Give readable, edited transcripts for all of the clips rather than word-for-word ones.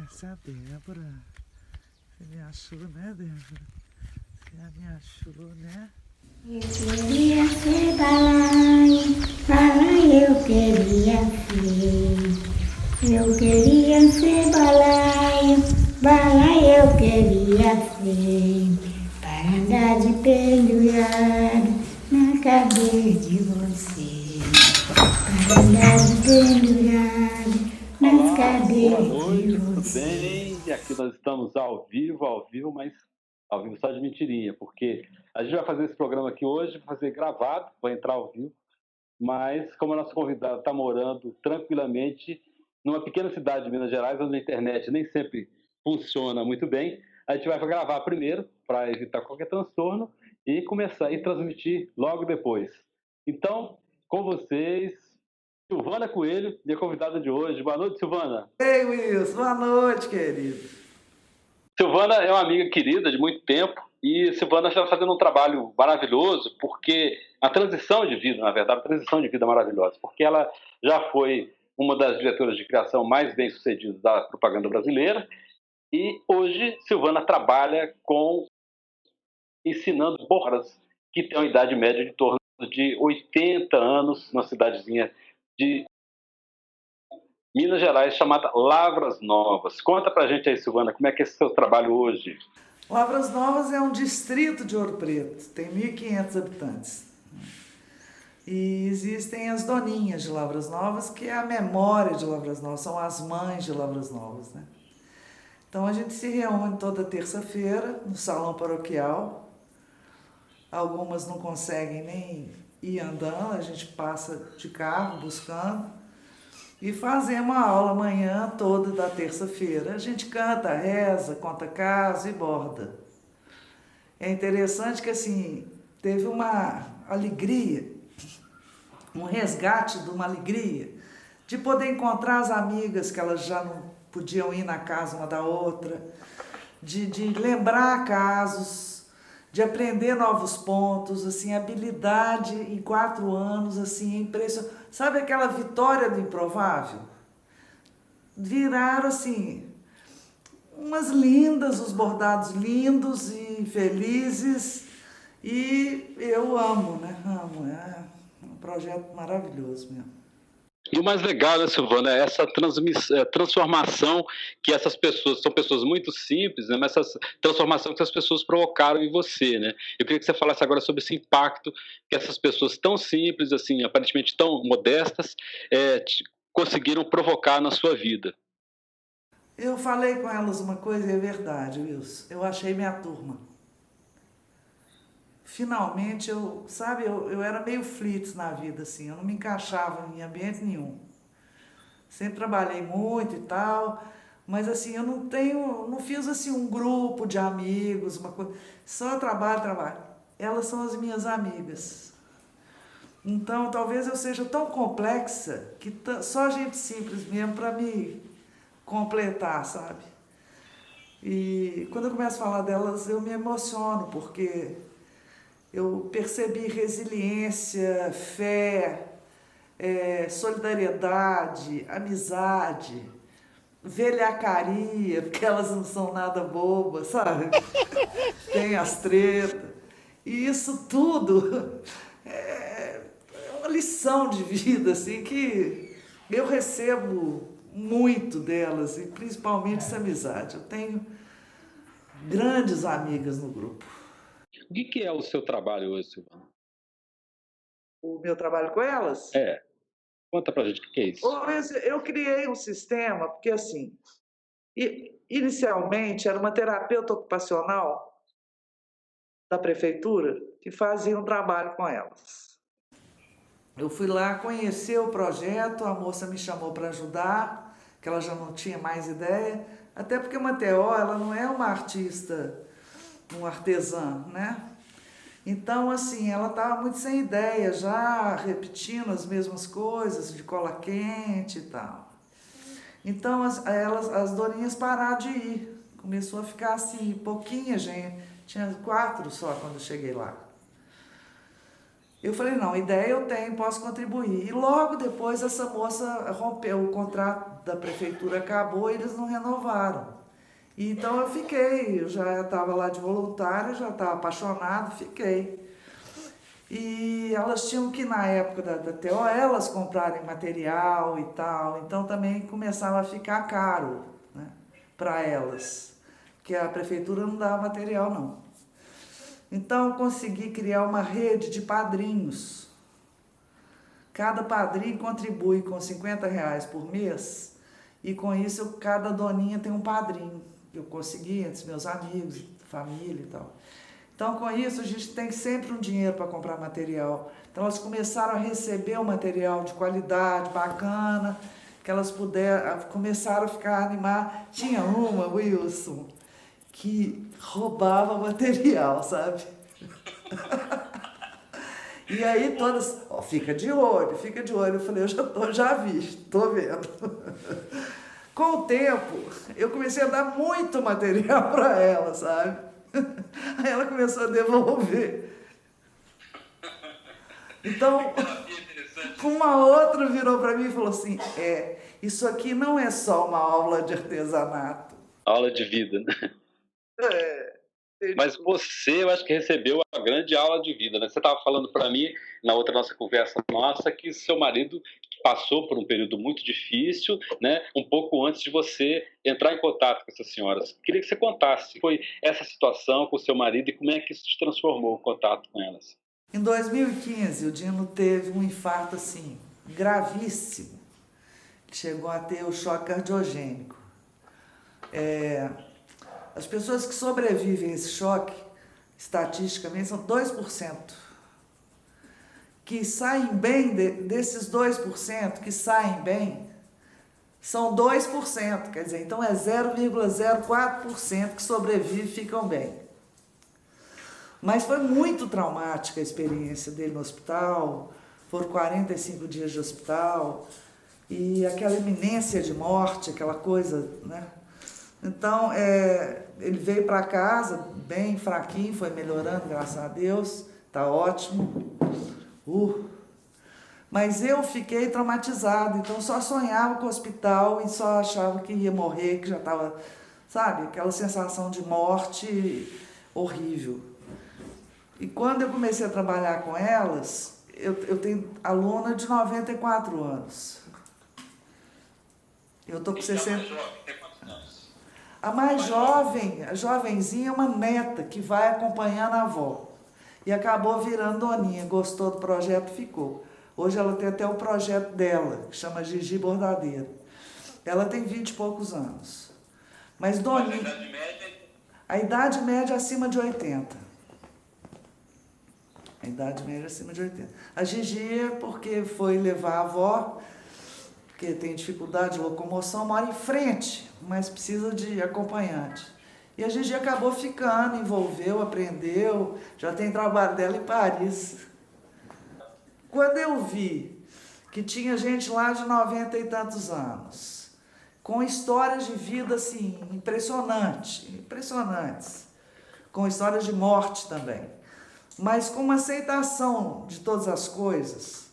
Essa é a Débora. Você me achou, né, Débora? Você me achou, né? Eu queria ser balaio, balaio eu queria ser. Eu queria ser balaio, balaio eu queria ser. Para andar de pendurado na cabeça de você. Para andar de pendurado nas Olá, boa cadeiras de noite, tudo você. bem? E aqui nós estamos ao vivo, mas ao vivo só de mentirinha, porque a gente vai fazer esse programa aqui hoje, vai fazer gravado, vai entrar ao vivo, mas como a nossa convidada está morando tranquilamente numa pequena cidade de Minas Gerais, onde a internet nem sempre funciona muito bem, a gente vai gravar primeiro para evitar qualquer transtorno e começar e transmitir logo depois. Então, com vocês, Silvana Coelho, minha convidada de hoje. Boa noite, Silvana. Ei, Wilson, boa noite, querido. Silvana é uma amiga querida de muito tempo e Silvana está fazendo um trabalho maravilhoso porque a transição de vida, na verdade, a transição de vida é maravilhosa, porque ela já foi uma das diretoras de criação mais bem-sucedidas da propaganda brasileira e hoje Silvana trabalha com ensinando borras que têm uma idade média de torno de 80 anos, numa cidadezinha de Minas Gerais chamada Lavras Novas. Conta pra gente aí, Silvana, como é que é esse seu trabalho hoje? Lavras Novas é um distrito de Ouro Preto, tem 1.500 habitantes. E existem as doninhas de Lavras Novas, que é a memória de Lavras Novas, são as mães de Lavras Novas, né? Então a gente se reúne toda terça-feira no salão paroquial. Algumas não conseguem nem ir andando, a gente passa de carro buscando. E fazemos a aula amanhã toda da terça-feira. A gente canta, reza, conta caso e borda. É interessante que assim, teve uma alegria, um resgate de uma alegria de poder encontrar as amigas que elas já não podiam ir na casa uma da outra, de lembrar casos, de aprender novos pontos, assim, habilidade em 4 anos, assim, é impressionante. Sabe aquela vitória do improvável? Viraram, assim, umas lindas, os bordados lindos e felizes, e eu amo, né? Amo, é um projeto maravilhoso mesmo. E o mais legal, né, Silvana, é essa transformação que essas pessoas, são pessoas muito simples, né, mas essa transformação que essas pessoas provocaram em você, né? Eu queria que você falasse agora sobre esse impacto que essas pessoas tão simples, assim, aparentemente tão modestas, conseguiram provocar na sua vida. Eu falei com elas uma coisa e é verdade, Wilson. Eu achei minha turma. Finalmente, eu era meio flits na vida, assim, eu não me encaixava em ambiente nenhum. Sempre trabalhei muito e tal, mas assim, eu não fiz assim um grupo de amigos, uma coisa, só trabalho, trabalho. Elas são as minhas amigas. Então, talvez eu seja tão complexa que só gente simples mesmo para me completar, sabe? E quando eu começo a falar delas, eu me emociono, porque eu percebi resiliência, fé, solidariedade, amizade, velhacaria, porque elas não são nada bobas, sabe? Tem as tretas. E isso tudo é uma lição de vida, assim, que eu recebo muito delas, e principalmente essa amizade. Eu tenho grandes amigas no grupo. O que é o seu trabalho hoje, Silvana? O meu trabalho com elas? Conta pra gente o que é isso. Eu criei um sistema, porque assim, inicialmente era uma terapeuta ocupacional da prefeitura que fazia um trabalho com elas. Eu fui lá conhecer o projeto, a moça me chamou para ajudar, que ela já não tinha mais ideia, até porque uma TO, ela não é uma artista, um artesã, né? Então, assim, ela estava muito sem ideia, já repetindo as mesmas coisas, de cola quente e tal. Então, as doninhas pararam de ir. Começou a ficar assim, pouquinha gente. Tinha 4 só quando eu cheguei lá. Eu falei, não, ideia eu tenho, posso contribuir. E logo depois essa moça rompeu, o contrato da prefeitura acabou e eles não renovaram. E então eu fiquei, eu já estava lá de voluntária, já estava apaixonado, fiquei. E elas tinham que, na época da TO, elas comprarem material e tal, então também começava a ficar caro, né, para elas, porque a prefeitura não dava material, não. Então eu consegui criar uma rede de padrinhos. Cada padrinho contribui com R$ 50 por mês e com isso cada doninha tem um padrinho. Eu consegui entre meus amigos, família e tal. Então com isso a gente tem sempre um dinheiro para comprar material. Então elas começaram a receber um material de qualidade, bacana, que elas começaram a ficar animadas. Tinha uma, Wilson, que roubava material, sabe? E aí todas, ó, fica de olho, fica de olho. Eu falei, já vi, estou vendo. Com o tempo, eu comecei a dar muito material para ela, sabe? Aí ela começou a devolver. Então, uma outra virou para mim e falou assim, isso aqui não é só uma aula de artesanato. Aula de vida, né? Mas você, eu acho que recebeu a grande aula de vida, né? Você estava falando para mim, na outra nossa conversa nossa, que seu marido passou por um período muito difícil, né? Um pouco antes de você entrar em contato com essas senhoras. Queria que você contasse, foi essa situação com o seu marido e como é que isso te transformou o contato com elas? Em 2015, o Dino teve um infarto, assim, gravíssimo. Chegou a ter o choque cardiogênico. As pessoas que sobrevivem a esse choque, estatisticamente, são 2%. Que saem bem, desses 2% que saem bem, são 2%. Quer dizer, então é 0,04% que sobrevivem e ficam bem. Mas foi muito traumática a experiência dele no hospital, foram 45 dias de hospital, e aquela iminência de morte, aquela coisa, né? Então, ele veio para casa bem fraquinho, foi melhorando, graças a Deus, tá ótimo. Mas eu fiquei traumatizada, então só sonhava com o hospital e só achava que ia morrer, que já estava, sabe, aquela sensação de morte horrível. E quando eu comecei a trabalhar com elas, eu tenho aluna de 94 anos. Eu tô com 60... A mais jovem, a jovenzinha, é uma neta que vai acompanhando a avó. E acabou virando doninha, gostou do projeto, ficou. Hoje ela tem até o projeto dela, que chama Gigi Bordadeira. Ela tem 20 e poucos anos. Mas doninha... A idade média? A idade média é acima de 80. A idade média é acima de 80. A Gigi é porque foi levar a avó, porque tem dificuldade de locomoção, mora em frente, mas precisa de acompanhante. E a Gigi acabou ficando, envolveu, aprendeu, já tem trabalho dela em Paris. Quando eu vi que tinha gente lá de 90 e tantos anos, com histórias de vida assim, impressionantes, com histórias de morte também, mas com uma aceitação de todas as coisas,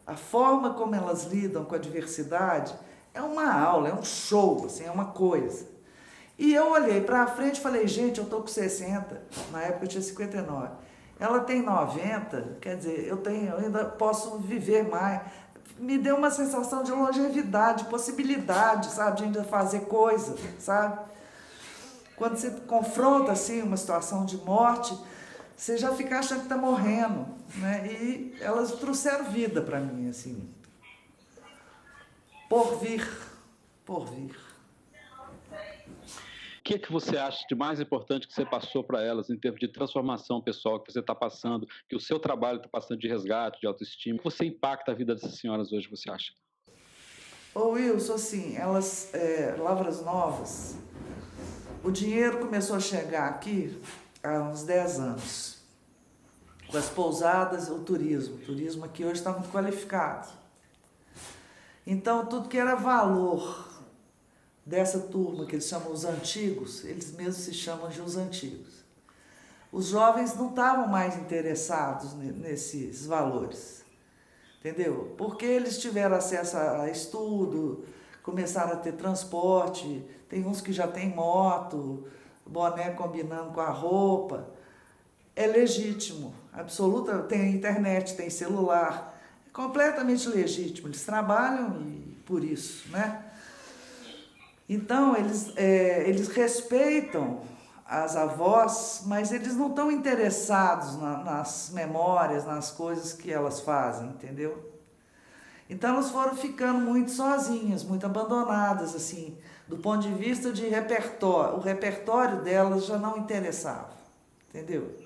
a forma como elas lidam com a diversidade é uma aula, é um show, assim, é uma coisa. E eu olhei para frente e falei, gente, eu tô com 60, na época eu tinha 59. Ela tem 90, quer dizer, eu ainda posso viver mais. Me deu uma sensação de longevidade, possibilidade, sabe, de ainda fazer coisa, sabe? Quando você confronta, assim, uma situação de morte, você já fica achando que está morrendo, né? E elas trouxeram vida para mim, assim. Por vir. O que é que você acha de mais importante que você passou para elas em termos de transformação pessoal que você está passando, que o seu trabalho está passando de resgate, de autoestima? Como você impacta a vida dessas senhoras hoje, você acha? Ô Wilson, assim, elas, Lavras Novas, o dinheiro começou a chegar aqui há uns 10 anos. Com as pousadas, o turismo aqui hoje está muito qualificado. Então, tudo que era valor dessa turma, que eles chamam os antigos, eles mesmos se chamam de os antigos. os jovens não estavam mais interessados nesses valores, entendeu? Porque eles tiveram acesso a estudo, começaram a ter transporte, tem uns que já tem moto, boné combinando com a roupa. É legítimo, absoluta, tem internet, tem celular, é completamente legítimo, eles trabalham por isso, né? Então, eles respeitam as avós, mas eles não estão interessados nas memórias, nas coisas que elas fazem, entendeu? Então, elas foram ficando muito sozinhas, muito abandonadas, assim, do ponto de vista de repertório. O repertório delas já não interessava, entendeu?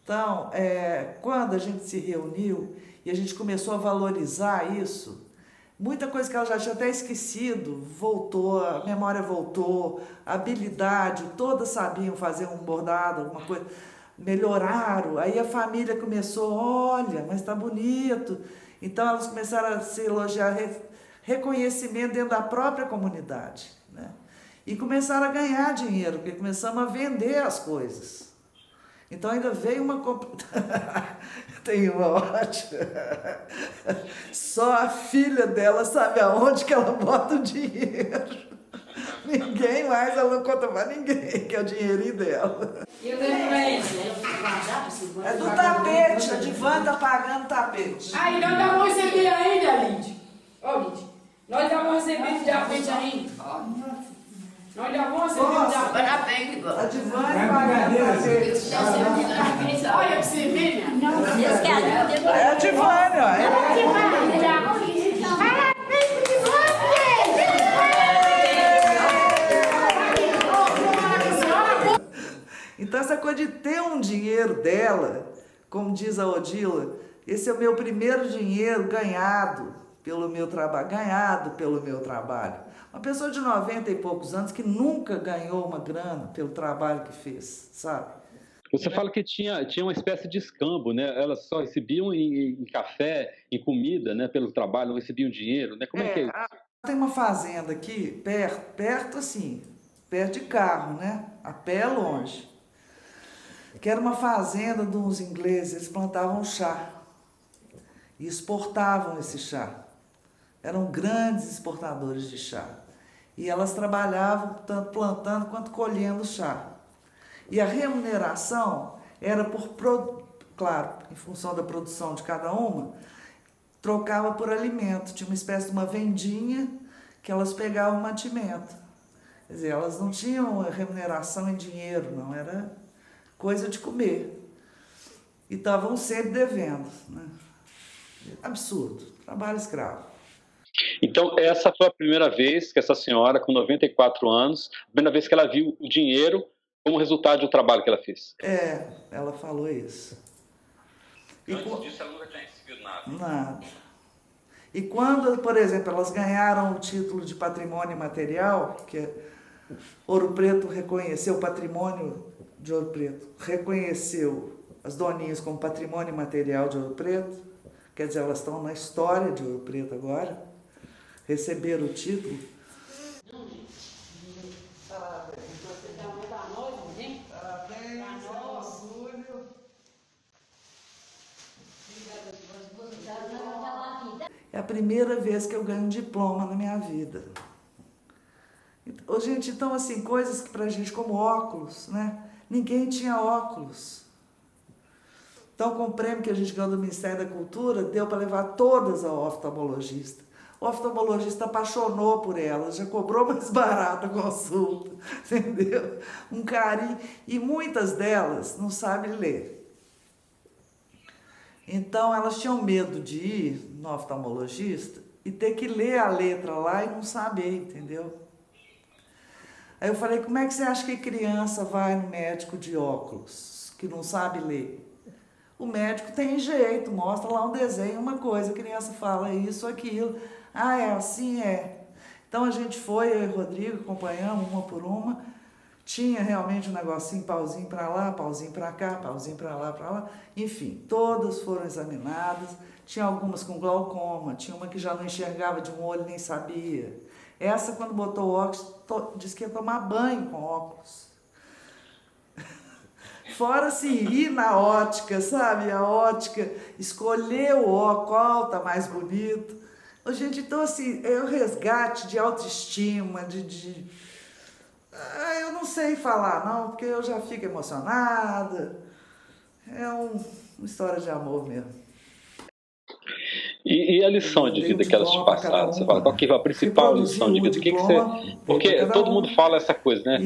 Então, quando a gente se reuniu e a gente começou a valorizar isso, muita coisa que ela já tinha até esquecido, voltou, a memória voltou, a habilidade, todas sabiam fazer um bordado, alguma coisa, melhoraram. Aí a família começou, olha, mas está bonito. Então elas começaram a se elogiar, reconhecimento dentro da própria comunidade, né? E começaram a ganhar dinheiro, porque começamos a vender as coisas. Então ainda veio uma... Tem uma ótima... Só a filha dela sabe aonde que ela bota o dinheiro. Ninguém mais, ela não conta pra ninguém, que é o dinheirinho dela. E o referência? É do tapete, a Divan tá pagando tapete. Aí nós não vamos receber ainda, Linde. Ô, Linde, nós não vamos receber de tapete ainda. Nós já vamos receber de tapete. Parabéns, A Divan pagando tapete. Olha pra você ver, minha. É a Divânia, ó. Então, essa coisa de ter um dinheiro dela, como diz a Odila, esse é o meu primeiro dinheiro ganhado pelo meu trabalho. Uma pessoa de 90 e poucos anos que nunca ganhou uma grana pelo trabalho que fez, sabe? Você fala que tinha uma espécie de escambo, né? Elas só recebiam em café, em comida, né? Pelo trabalho, não recebiam dinheiro, né? Como é que é isso? Tem uma fazenda aqui, perto assim, perto de carro, né? A pé é longe. Que era uma fazenda de uns ingleses, eles plantavam chá e exportavam esse chá. Eram grandes exportadores de chá. E elas trabalhavam tanto plantando quanto colhendo chá. E a remuneração era claro, em função da produção de cada uma, trocava por alimento. Tinha uma espécie de uma vendinha que elas pegavam mantimento. Quer dizer, elas não tinham remuneração em dinheiro, não, era coisa de comer. E estavam sempre devendo, né? Absurdo, trabalho escravo. Então, essa foi a primeira vez que essa senhora, com 94 anos, a primeira vez que ela viu o dinheiro como resultado do trabalho que ela fez. Ela falou isso. Antes disso, ela nunca tinha recebido nada. Nada. E quando, por exemplo, elas ganharam o título de patrimônio material, que Ouro Preto reconheceu o patrimônio de Ouro Preto, reconheceu as doninhas como patrimônio material de Ouro Preto, quer dizer, elas estão na história de Ouro Preto agora, receberam o título. É a primeira vez que eu ganho um diploma na minha vida. Gente, então, assim, coisas que pra gente, como óculos, né? Ninguém tinha óculos. Então, com o prêmio que a gente ganhou do Ministério da Cultura, deu para levar todas ao oftalmologista. O oftalmologista apaixonou por elas, já cobrou mais barato a consulta, entendeu? Um carinho. E muitas delas não sabem ler. Então, elas tinham medo de ir no oftalmologista e ter que ler a letra lá e não saber, entendeu? Aí eu falei, como é que você acha que criança vai no médico de óculos, que não sabe ler? O médico tem jeito, mostra lá um desenho, uma coisa, a criança fala isso, aquilo. Ah, é assim, é. Então a gente foi, eu e o Rodrigo, acompanhamos uma por uma. Tinha realmente um negocinho, pauzinho para lá, pauzinho para cá, pauzinho para lá, para lá. Enfim, todas foram examinadas. Tinha algumas com glaucoma, tinha uma que já não enxergava de um olho, nem sabia. Essa, quando botou o óculos, disse que ia tomar banho com óculos. Fora assim, ir na ótica, sabe? A ótica, escolher o ó, qual tá mais bonito. Ô, gente, então assim, é o resgate de autoestima, eu não sei falar não, porque eu já fico emocionada. É uma história de amor mesmo. E a lição de vida que elas te passaram? Você fala, qual que é a principal lição de vida? O que você... Porque todo mundo fala essa coisa, né?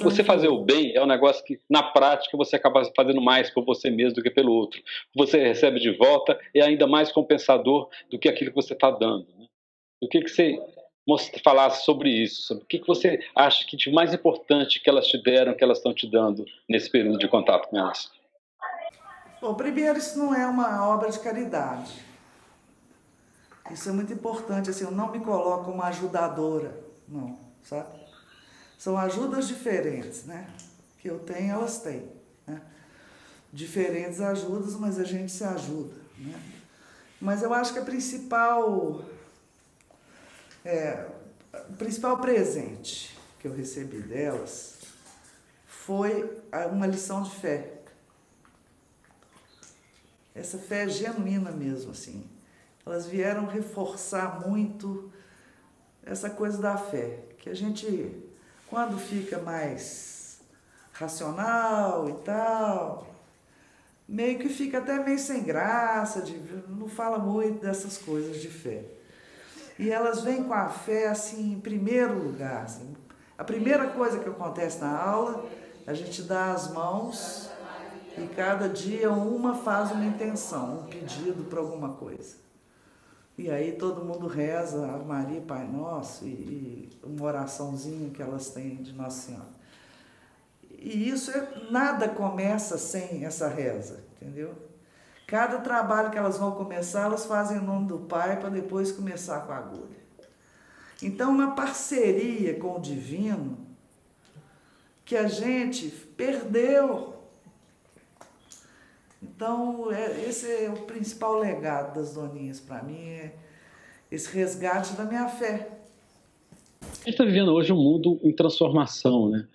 Você fazer o bem é um negócio que, na prática, você acaba fazendo mais por você mesmo do que pelo outro. O que você recebe de volta é ainda mais compensador do que aquilo que você está dando. Né? O que você falasse sobre isso? Sobre o que você acha que de mais importante que elas te deram, que elas estão te dando nesse período de contato com elas? Bom, primeiro, isso não é uma obra de caridade. Isso é muito importante, assim, eu não me coloco como ajudadora, não, sabe? São ajudas diferentes, né? Que eu tenho, elas têm, né? Diferentes ajudas, mas a gente se ajuda, né? Mas eu acho que o principal presente que eu recebi delas foi uma lição de fé. Essa fé genuína mesmo, assim. Elas vieram reforçar muito essa coisa da fé, que a gente, quando fica mais racional e tal, meio que fica até meio sem graça, não fala muito dessas coisas de fé. E elas vêm com a fé, assim, em primeiro lugar. Assim. A primeira coisa que acontece na aula, a gente dá as mãos e cada dia uma faz uma intenção, um pedido para alguma coisa. E aí todo mundo reza Ave Maria, Pai Nosso e uma oraçãozinha que elas têm de Nossa Senhora. E isso nada começa sem essa reza, entendeu? Cada trabalho que elas vão começar, elas fazem em nome do Pai para depois começar com a agulha. Então, uma parceria com o Divino que a gente perdeu. Então, esse é o principal legado das doninhas para mim, esse resgate da minha fé. A gente está vivendo hoje um mundo em transformação, né?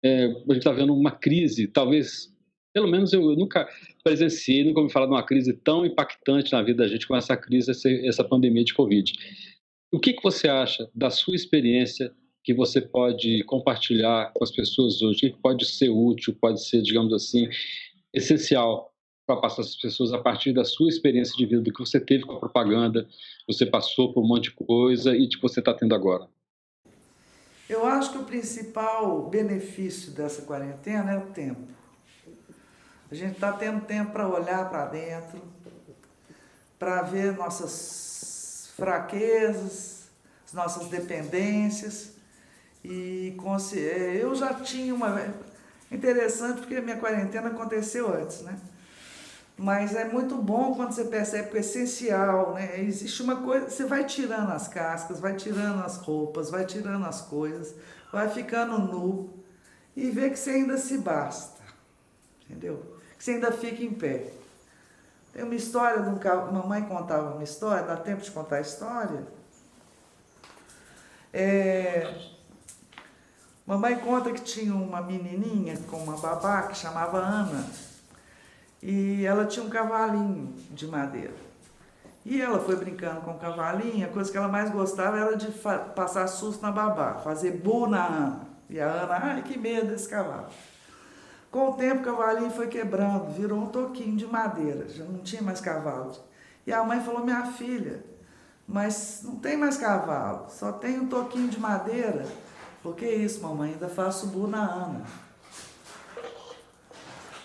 A gente está vendo uma crise, talvez, pelo menos eu nunca presenciei, nunca ouvi falar de uma crise tão impactante na vida da gente como essa crise, essa pandemia de Covid. O que você acha da sua experiência que você pode compartilhar com as pessoas hoje? O que pode ser útil, pode ser, digamos assim, essencial para passar as pessoas a partir da sua experiência de vida, do que você teve com a propaganda, você passou por um monte de coisa e que você está tendo agora? Eu acho que o principal benefício dessa quarentena é o tempo. A gente está tendo tempo para olhar para dentro, para ver nossas fraquezas, as nossas dependências. E eu já tinha interessante porque a minha quarentena aconteceu antes, né? Mas é muito bom quando você percebe que é essencial, né? Existe uma coisa, você vai tirando as cascas, vai tirando as roupas, vai tirando as coisas, vai ficando nu e vê que você ainda se basta, entendeu? Que você ainda fica em pé. Tem uma história de mamãe contava uma história, dá tempo de contar a história? Mamãe conta que tinha uma menininha com uma babá que chamava Ana. E ela tinha um cavalinho de madeira. E ela foi brincando com o cavalinho, a coisa que ela mais gostava era de passar susto na babá, fazer bu na Ana. E a Ana, ai, que medo desse cavalo. Com o tempo o cavalinho foi quebrando, virou um toquinho de madeira, já não tinha mais cavalo. E a mãe falou, minha filha, mas não tem mais cavalo, só tem um toquinho de madeira. Por que isso, mamãe? Ainda faço bu na Ana.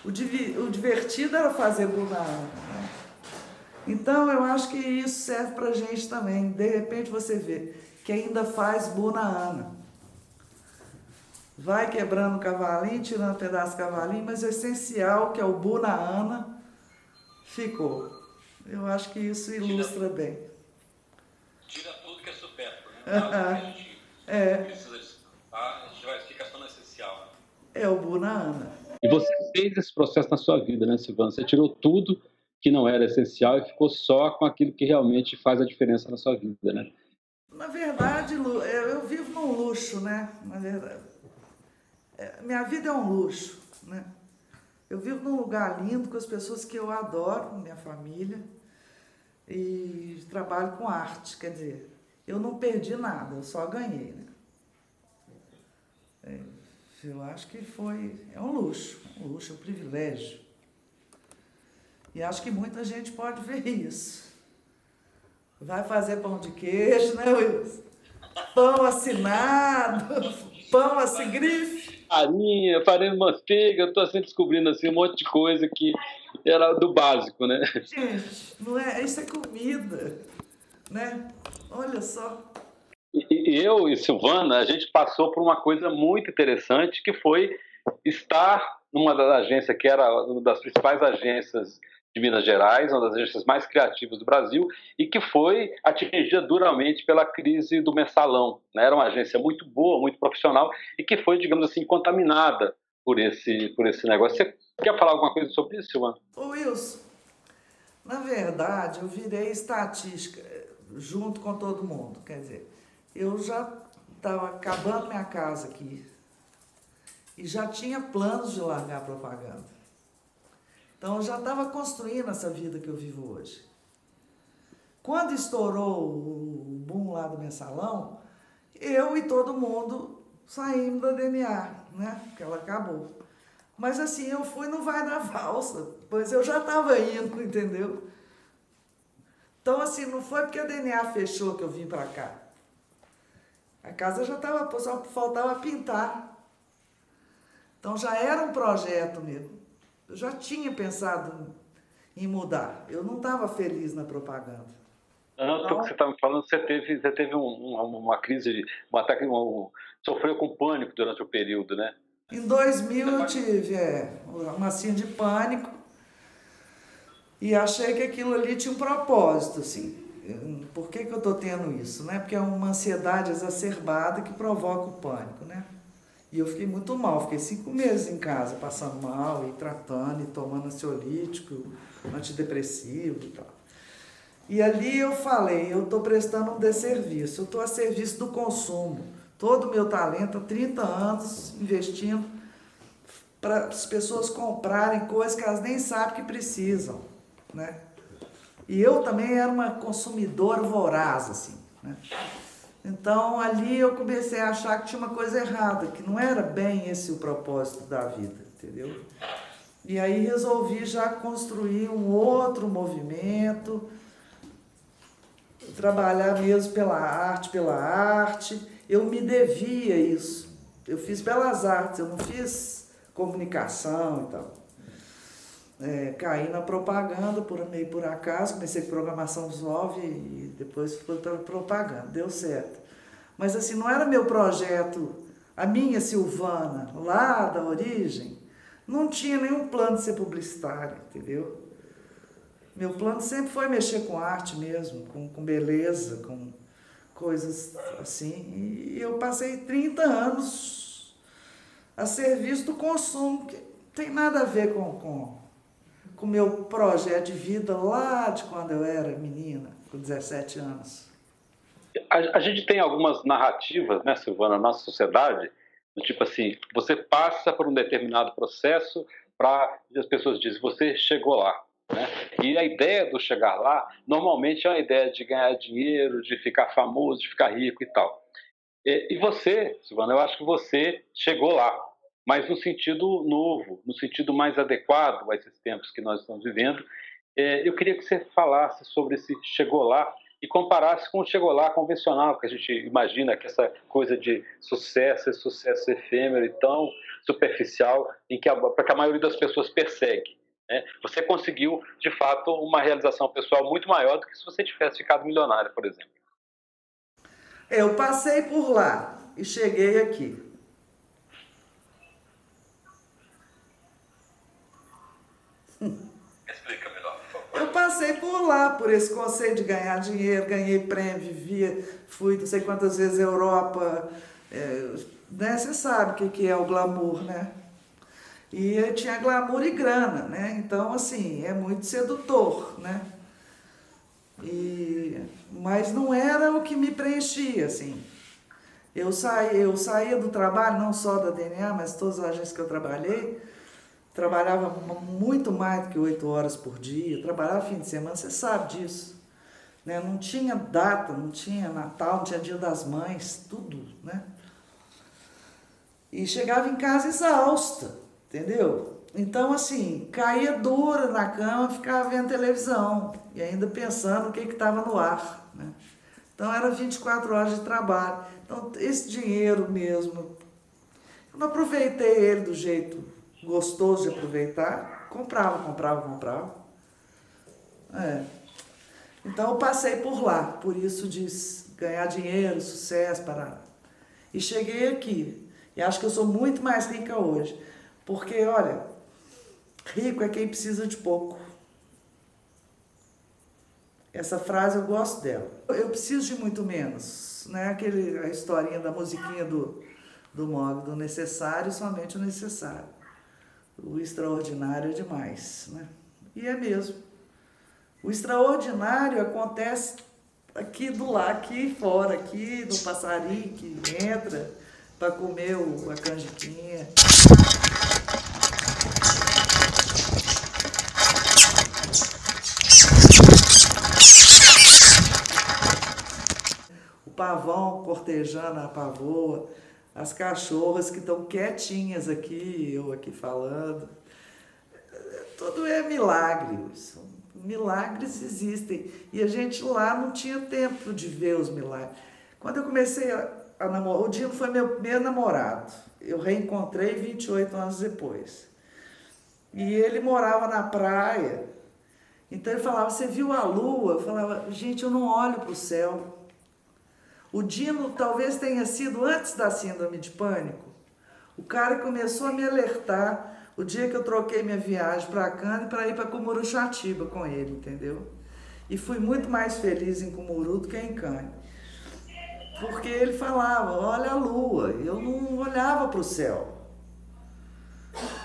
O divertido era fazer bu na Ana, né? Então, eu acho que isso serve pra gente também. De repente você vê que ainda faz bu na Ana. Vai quebrando o cavalinho, tirando um pedaço do cavalinho, mas o essencial, que é o bu na Ana, ficou. Eu acho que isso ilustra bem. Tira tudo que é supérfluo, né? Precisa disso. A gente vai ficar só no essencial. É o bu na Ana. E você fez esse processo na sua vida, né, Silvana? Você tirou tudo que não era essencial e ficou só com aquilo que realmente faz a diferença na sua vida, né? Na verdade, eu vivo num luxo, né? Na verdade, minha vida é um luxo, né? Eu vivo num lugar lindo com as pessoas que eu adoro, minha família, e trabalho com arte, quer dizer, eu não perdi nada, eu só ganhei, né? Eu acho que é um luxo, um privilégio. E acho que muita gente pode ver isso. Vai fazer pão de queijo, né, Wilson? Pão assinado, pão assim, grife. Farinha de manteiga, eu tô assim descobrindo assim um monte de coisa que era do básico, né? Gente, não é, isso é comida, né? Olha só. E eu e Silvana, a gente passou por uma coisa muito interessante, que foi estar numa das agências que era uma das principais agências de Minas Gerais, uma das agências mais criativas do Brasil, e que foi atingida duramente pela crise do mensalão, né? Era uma agência muito boa, muito profissional, e que foi, digamos assim, contaminada por esse negócio. Você quer falar alguma coisa sobre isso, Silvana? Ô Wilson, na verdade eu virei estatística junto com todo mundo, quer dizer, eu já estava acabando minha casa aqui e já tinha planos de largar a propaganda. Então, eu já estava construindo essa vida que eu vivo hoje. Quando estourou o boom lá do mensalão, eu e todo mundo saímos da DNA, né? Porque ela acabou. Mas assim, eu fui no vai na valsa, pois eu já estava indo, entendeu? Então, assim, não foi porque a DNA fechou que eu vim para cá. A casa já estava, só faltava pintar. Então, já era um projeto mesmo. Eu já tinha pensado em mudar. Eu não estava feliz na propaganda. Tanto que você está me falando, você teve uma crise, sofreu com pânico durante o período, né? Em 2000 eu tive uma síndrome de pânico e achei que aquilo ali tinha um propósito, assim. Por que eu estou tendo isso, né? Porque é uma ansiedade exacerbada que provoca o pânico, né? E eu fiquei muito mal, fiquei 5 meses em casa, passando mal, e tratando, e tomando ansiolítico, antidepressivo e tal. E ali eu falei, eu estou prestando um desserviço, eu estou a serviço do consumo. Todo o meu talento, há 30 anos, investindo para as pessoas comprarem coisas que elas nem sabem que precisam, né? E eu também era uma consumidora voraz, assim, né? Então, ali eu comecei a achar que tinha uma coisa errada, que não era bem esse o propósito da vida, entendeu? E aí resolvi já construir um outro movimento, trabalhar mesmo pela arte. Eu me devia isso. Eu fiz belas artes, eu não fiz comunicação e tal. Caí na propaganda meio por acaso, comecei com programação visual e depois fui para propaganda, deu certo. Mas assim, não era meu projeto, a minha Silvana, lá da origem, não tinha nenhum plano de ser publicitária, entendeu? Meu plano sempre foi mexer com arte mesmo, com beleza, com coisas assim. E eu passei 30 anos a serviço do consumo, que não tem nada a ver com o meu projeto de vida lá de quando eu era menina, com 17 anos. A gente tem algumas narrativas, né, Silvana, na nossa sociedade, do tipo assim, você passa por um determinado processo para as pessoas dizem, você chegou lá, né? E a ideia do chegar lá, normalmente é uma ideia de ganhar dinheiro, de ficar famoso, de ficar rico e tal. E você, Silvana, eu acho que você chegou lá, mas no sentido novo, no sentido mais adequado a esses tempos que nós estamos vivendo. Eu queria que você falasse sobre esse chegou lá e comparasse com o chegou lá convencional, que a gente imagina que essa coisa de sucesso, esse sucesso efêmero e tão superficial, em que para que a maioria das pessoas persegue, né? Você conseguiu, de fato, uma realização pessoal muito maior do que se você tivesse ficado milionário, por exemplo. Eu passei por lá e cheguei aqui. Explica melhor, por favor. Eu passei por lá, por esse conceito de ganhar dinheiro, ganhei prêmio, vivia, fui não sei quantas vezes à Europa, né? Você sabe o que é o glamour, né? E tinha glamour e grana, né? Então, assim, é muito sedutor, né? Mas não era o que me preenchia, assim. Eu saía do trabalho, não só da DNA, mas todas as agências que eu trabalhei, trabalhava muito mais do que 8 horas por dia, trabalhava fim de semana, você sabe disso. Né? Não tinha data, não tinha Natal, não tinha Dia das Mães, tudo, né? E chegava em casa exausta, entendeu? Então, assim, caía dura na cama, ficava vendo televisão e ainda pensando o que estava no ar, né? Então, era 24 horas de trabalho. Então, esse dinheiro mesmo, eu não aproveitei ele do jeito gostoso de aproveitar, comprava. Então, eu passei por lá, por isso de ganhar dinheiro, sucesso, e cheguei aqui. E acho que eu sou muito mais rica hoje. Porque, olha, rico é quem precisa de pouco. Essa frase eu gosto dela. Eu preciso de muito menos. Né? A historinha da musiquinha do Mogli, do necessário, somente o necessário. O extraordinário é demais. Né? E é mesmo. O extraordinário acontece aqui do lado, aqui fora, aqui no passarinho que entra para comer a canjiquinha. O pavão cortejando a pavoa, as cachorras que estão quietinhas aqui, eu aqui falando. Tudo é milagre. Milagres existem. E a gente lá não tinha tempo de ver os milagres. Quando eu comecei a namorar, o Dino foi meu primeiro namorado. Eu reencontrei 28 anos depois. E ele morava na praia. Então ele falava, você viu a lua? Eu falava, gente, eu não olho para o céu. O Dino talvez tenha sido antes da síndrome de pânico. O cara começou a me alertar o dia que eu troquei minha viagem para Cana para ir para Cumuruxatiba com ele, entendeu? E fui muito mais feliz em Cumuru do que em Cana. Porque ele falava, olha a lua. Eu não olhava para o céu.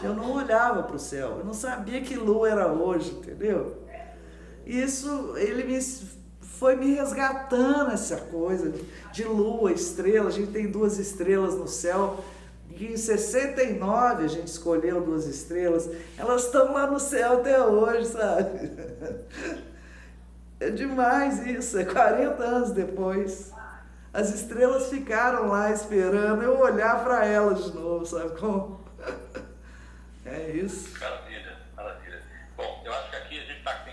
Eu não sabia que lua era hoje, entendeu? Isso, ele foi me resgatando essa coisa de lua, estrela. A gente tem 2 estrelas no céu. E em 69 a gente escolheu 2 estrelas. Elas estão lá no céu até hoje, sabe? É demais isso, é 40 anos depois. As estrelas ficaram lá esperando eu olhar para elas de novo, sabe como? É isso. Maravilha, maravilha. Bom, eu acho que aqui a gente está com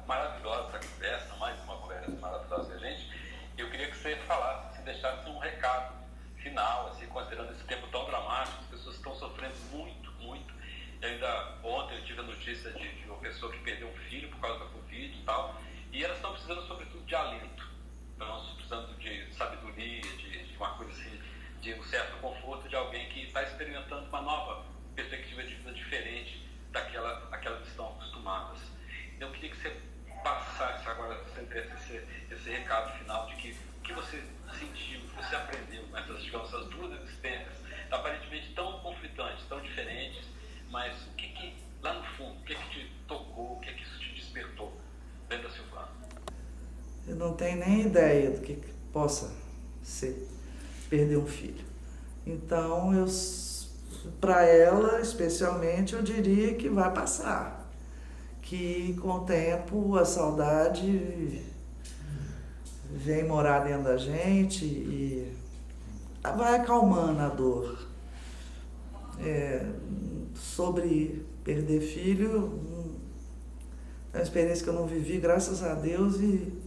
maravilhosa essa conversa, mais uma conversa maravilhosa com a gente. Eu queria que você falasse, se deixasse um recado final, assim, considerando esse tempo tão dramático, as pessoas estão sofrendo muito, muito. E ainda ontem eu tive a notícia de uma pessoa que perdeu um filho por causa da Covid e tal, e elas estão precisando, sobretudo, de alento. Então, precisando de sabedoria, de uma coisa assim, de um certo conforto de alguém que está experimentando uma nova perspectiva de vida diferente daquela que estão acostumadas. Então, eu queria que você passasse agora, esse recado final de que você sentiu, que você aprendeu com essas 2 existências, aparentemente tão conflitantes, tão diferentes, mas o que lá no fundo, o que te tocou, o que isso te despertou dentro da Silvana? Eu não tenho nem ideia do que possa ser perder um filho. Então, para ela, especialmente, eu diria que vai passar. Que com o tempo a saudade vem morar dentro da gente e vai acalmando a dor. Sobre perder filho, é uma experiência que eu não vivi, graças a Deus, e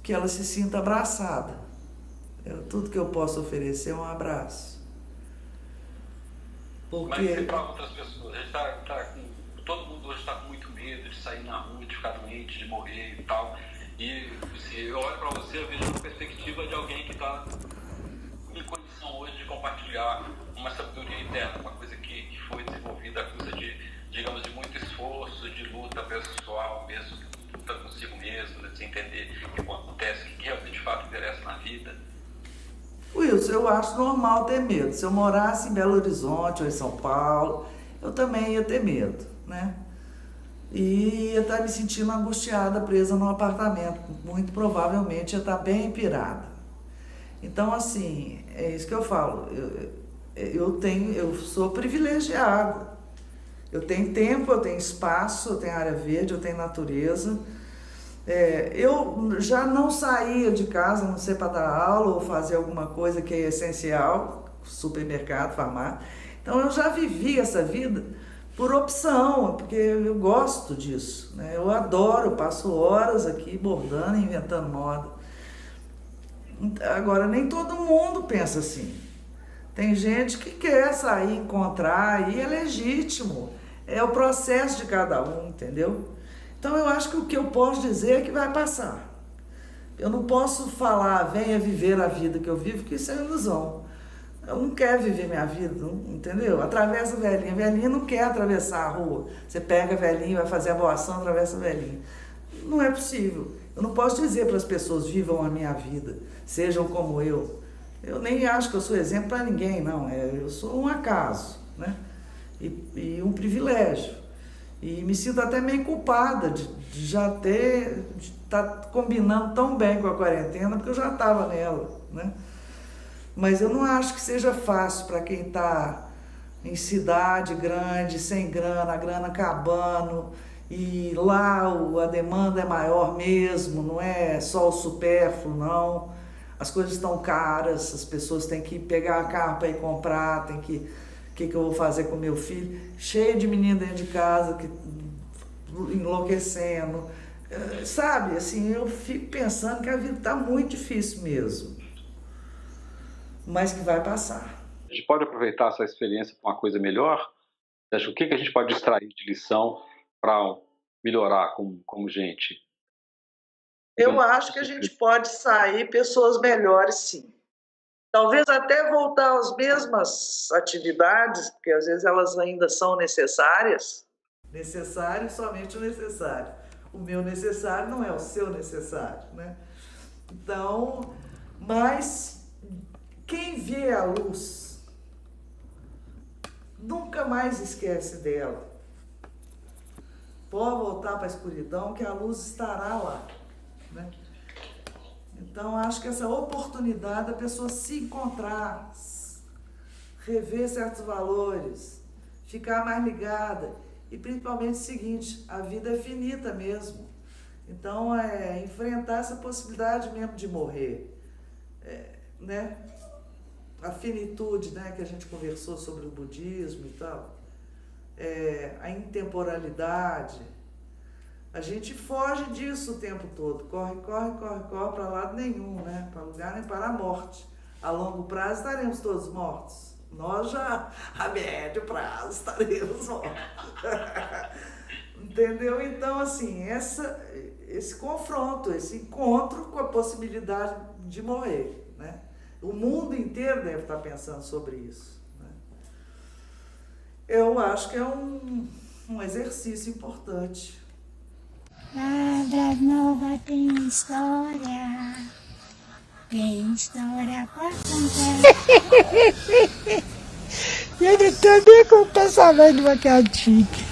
que ela se sinta abraçada. Tudo que eu posso oferecer é um abraço. Porque... Mas para outras pessoas, a gente todo mundo hoje está com muito medo de sair na rua, de ficar doente, de morrer e tal. E se eu olho para você, eu vejo uma perspectiva de alguém que está em condição hoje de compartilhar uma sabedoria interna, uma coisa que foi desenvolvida à custa de, digamos, de muito esforço, de luta pessoal mesmo, luta consigo mesmo, de se entender o que acontece, o que realmente de fato interessa na vida. Wilson, eu acho normal ter medo. Se eu morasse em Belo Horizonte ou em São Paulo, eu também ia ter medo, né? E ia estar me sentindo angustiada, presa num apartamento. Muito provavelmente ia estar bem pirada. Então, assim, é isso que eu falo. Eu sou privilegiada. Eu tenho tempo, eu tenho espaço, eu tenho área verde, eu tenho natureza. Eu já não saía de casa, não sei, para dar aula ou fazer alguma coisa que é essencial, supermercado, farmácia. Então eu já vivi essa vida por opção, porque eu gosto disso, né? Eu adoro, eu passo horas aqui bordando, inventando moda. Agora, nem todo mundo pensa assim. Tem gente que quer sair, encontrar, e é legítimo. É o processo de cada um, entendeu? Então eu acho que o que eu posso dizer é que vai passar. Eu não posso falar, venha viver a vida que eu vivo, porque isso é ilusão. Eu não quero viver minha vida, entendeu? Atravessa a velhinha. A velhinha não quer atravessar a rua. Você pega a velhinha, vai fazer a boação, atravessa a velhinha. Não é possível. Eu não posso dizer para as pessoas, vivam a minha vida, sejam como eu. Eu nem acho que eu sou exemplo para ninguém, não. Eu sou um acaso, né? E um privilégio. E me sinto até meio culpada de já ter, de estar combinando tão bem com a quarentena, porque eu já estava nela, né? Mas eu não acho que seja fácil para quem está em cidade grande, sem grana, a grana acabando, e lá a demanda é maior mesmo, não é só o supérfluo, não. As coisas estão caras, as pessoas têm que pegar a carro para ir comprar, tem que... O que eu vou fazer com meu filho? Cheio de menino dentro de casa, enlouquecendo. Sabe, assim, eu fico pensando que a vida está muito difícil mesmo. Mas que vai passar. A gente pode aproveitar essa experiência para uma coisa melhor? O que a gente pode extrair de lição para melhorar como gente? Eu acho que a gente pode sair pessoas melhores, sim. Talvez até voltar às mesmas atividades, porque às vezes elas ainda são necessárias. Necessário, somente o necessário. O meu necessário não é o seu necessário, né? Então, mas quem vê a luz nunca mais esquece dela. Pode voltar para a escuridão que a luz estará lá, né? Então, acho que essa oportunidade da pessoa se encontrar, rever certos valores, ficar mais ligada. E principalmente o seguinte, a vida é finita mesmo. Então, enfrentar essa possibilidade mesmo de morrer. Né? A finitude, né, que a gente conversou sobre o budismo e tal. A intemporalidade. A gente foge disso o tempo todo, corre para lado nenhum, né? Para lugar nem para a morte. A longo prazo estaremos todos mortos. Nós já, a médio prazo, estaremos mortos. Entendeu? Então, assim, esse confronto, esse encontro com a possibilidade de morrer, né? O mundo inteiro deve estar pensando sobre isso, né? Eu acho que é um exercício importante. Ladras Novas tem história pra contar. E ele também com o pensamento de uma antiga.